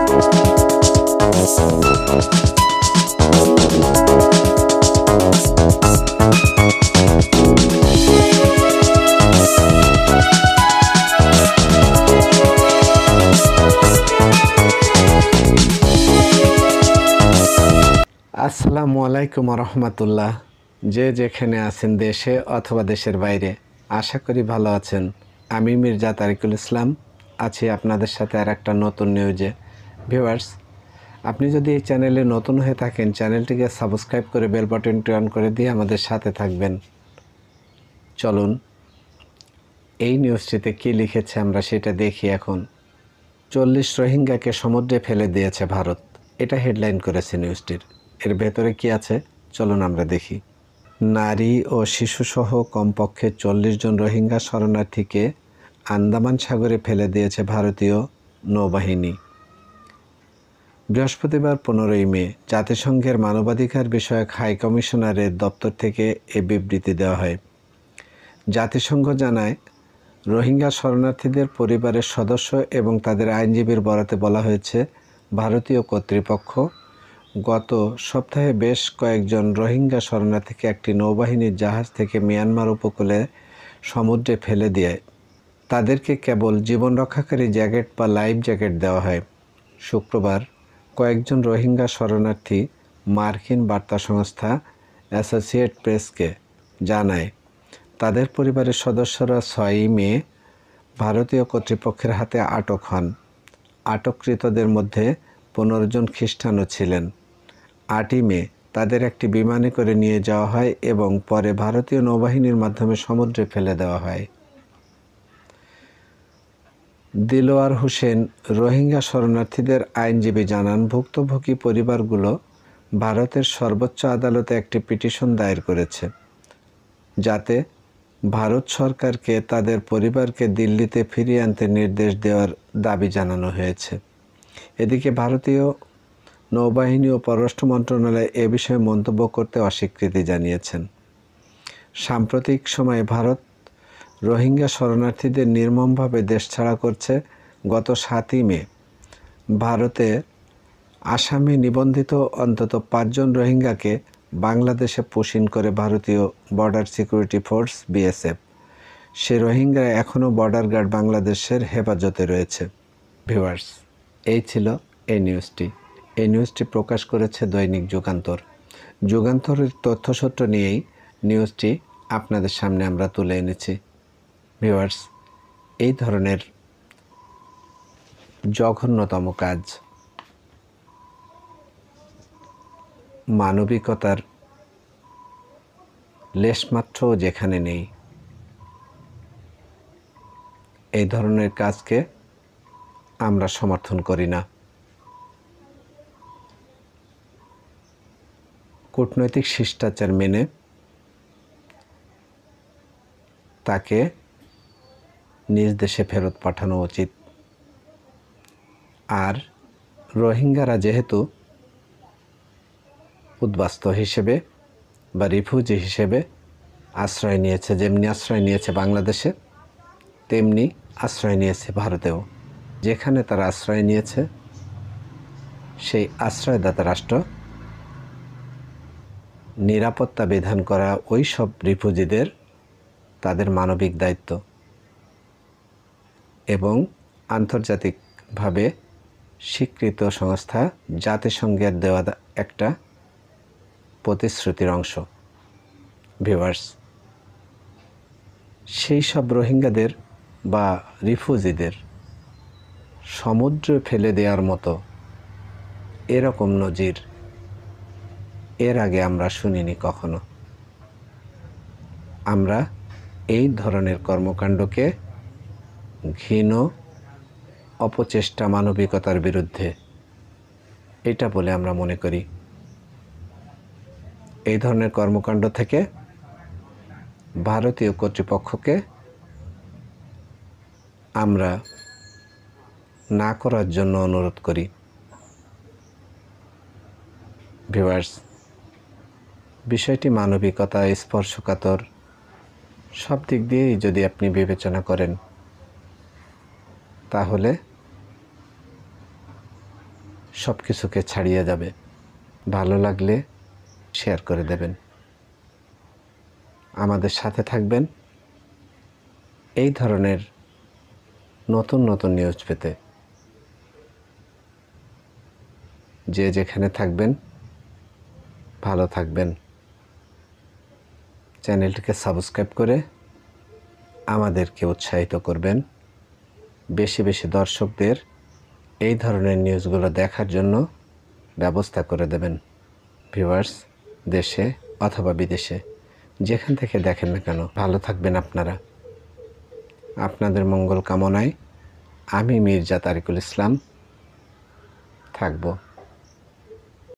আসসালামু আলাইকুম রহমতুল্লাহ। যে যেখানে আছেন দেশে অথবা দেশের বাইরে, আশা করি ভালো আছেন। আমি মির্জা তারিকুল ইসলাম আছি আপনাদের সাথে আর একটা নতুন নিউজে। ভিউয়ার্স, আপনি যদি এই চ্যানেলে নতুন হয়ে থাকেন, চ্যানেলটিকে সাবস্ক্রাইব করে বেল বাটনটি অন করে দিয়ে আমাদের সাথে থাকবেন। চলুন এই নিউজটিতে কী লিখেছে আমরা সেটা দেখি। এখন 40 রোহিঙ্গাকে সমুদ্রে ফেলে দিয়েছে ভারত, এটা হেডলাইন করেছে নিউজটির। এর ভেতরে কি আছে চলুন আমরা দেখি। নারী ও শিশুসহ কমপক্ষে 40 জন রোহিঙ্গা শরণার্থীকে আন্দামান সাগরে ফেলে দিয়েছে ভারতীয় নৌবাহিনী। বৃহস্পতিবার 15 মে জাতিসংঘের মানবাধিকার বিষয়ক হাই কমিশনারের দপ্তর থেকে এ বিবৃতি দেওয়া হয়। জাতিসংঘ জানায়, রোহিঙ্গা শরণার্থীদের পরিবারের সদস্য এবং তাদের আইনজীবীর বরাতে বলা হয়েছে, ভারতীয় কর্তৃপক্ষ গত সপ্তাহে বেশ কয়েকজন রোহিঙ্গা শরণার্থীকে একটি নৌবাহিনীর জাহাজ থেকে মিয়ানমার উপকূলে সমুদ্রে ফেলে দিয়ে তাদেরকে কেবল জীবন রক্ষাকারী জ্যাকেট বা লাইফ জ্যাকেট দেওয়া হয়। শুক্রবার কয়েকজন রোহিঙ্গা শরণার্থী মার্কিন বার্তা সংস্থা অ্যাসোসিয়েটেড প্রেসকে জানায়, তাদের পরিবারের সদস্যরা 6 মে ভারতীয় কর্তৃপক্ষের হাতে আটক হন। আটককৃতদের মধ্যে 15 জন খ্রিস্টানও ছিলেন। 8 মে তাদের একটি বিমানে করে নিয়ে যাওয়া হয় এবং পরে ভারতীয় নৌবাহিনীর মাধ্যমে সমুদ্রে ফেলে দেওয়া হয়। দিলওয়ার হোসেন, রোহিঙ্গা শরণার্থীদের আইনজীবী জানান, ভুক্তভোগী পরিবারগুলো ভারতের সর্বোচ্চ আদালতে একটি পিটিশন দায়ের করেছে, যাতে ভারত সরকারকে তাদের পরিবারকে দিল্লিতে ফিরিয়ে আনতে নির্দেশ দেওয়ার দাবি জানানো হয়েছে। এদিকে ভারতীয় নৌবাহিনী ও পররাষ্ট্র মন্ত্রণালয় এ বিষয়ে মন্তব্য করতে অস্বীকৃতি জানিয়েছেন। সাম্প্রতিক সময়ে ভারত রোহিঙ্গা শরণার্থীদের নির্মমভাবে দেশ ছাড়া করছে। গত 7 মে ভারতে আসামে নিবন্ধিত অন্তত 5 জন রোহিঙ্গাকে বাংলাদেশে পুশিন করে ভারতীয় বর্ডার সিকিউরিটি ফোর্স বিএসএফ। সে রোহিঙ্গা এখনও বর্ডার গার্ড বাংলাদেশের হেফাজতে রয়েছে। ভিউয়ার্স, এই ছিল এই নিউজটি। এই নিউজটি প্রকাশ করেছে দৈনিক যুগান্তর। যুগান্তরের তথ্যসূত্র নিয়েই নিউজটি আপনাদের সামনে আমরা তুলে এনেছি। ভিউয়ার্স, এই ধরনের জঘন্যতম কাজ, মানবিকতার লেশমাত্রও যেখানে নেই, এই ধরনের কাজকে আমরা সমর্থন করি না। কূটনৈতিক শিষ্টাচার মেনে তাকে নিজ দেশে ফেরত পাঠানো উচিত। আর রোহিঙ্গারা যেহেতু উদ্বাস্তু হিসেবে বা রিফিউজি হিসেবে আশ্রয় নিয়েছে, যেমনি আশ্রয় নিয়েছে বাংলাদেশে, তেমনি আশ্রয় নিয়েছে ভারতেও। যেখানে তারা আশ্রয় নিয়েছে সেই আশ্রয়দাতা রাষ্ট্র নিরাপত্তা বিধান করা ওই সব রিফিউজিদের তাদের মানবিক দায়িত্ব এবং আন্তর্জাতিকভাবে স্বীকৃত সংস্থা জাতিসংঘের দেওয়া একটা প্রতিশ্রুতির অংশ। ভিউয়ার্স, সেই সব রোহিঙ্গাদের বা রিফিউজিদের সমুদ্রে ফেলে দেওয়ার মতো এরকম নজির এর আগে আমরা শুনিনি কখনো। আমরা এই ধরনের কর্মকাণ্ডকে ঘৃণ অপচেষ্টা, মানবিকতার বিরুদ্ধে এটা বলে আমরা মনে করি। এই ধরনের কর্মকাণ্ড থেকে ভারতীয় কর্তৃপক্ষকে আমরা না করার জন্য অনুরোধ করি। ভিউয়ার্স, বিষয়টি মানবিকতা, স্পর্শকাতর, সব দিক দিয়েই যদি আপনি বিবেচনা করেন, তাহলে সব কিছুকে ছাড়িয়ে যাবে। ভালো লাগলে শেয়ার করে দেবেন। আমাদের সাথে থাকবেন এই ধরনের নতুন নতুন নিউজ পেতে। যে যেখানে থাকবেন ভালো থাকবেন। চ্যানেলটিকে সাবস্ক্রাইব করে আমাদেরকে উৎসাহিত করবেন। বেশি বেশি দর্শকদের এই ধরনের নিউজগুলো দেখার জন্য ব্যবস্থা করে দেবেন। ভিউয়ার্স, দেশে অথবা বিদেশে যেখান থেকে দেখেন না কেন, ভালো থাকবেন আপনারা। আপনাদের মঙ্গল কামনায় আমি মির্জা তারিকুল ইসলাম থাকব।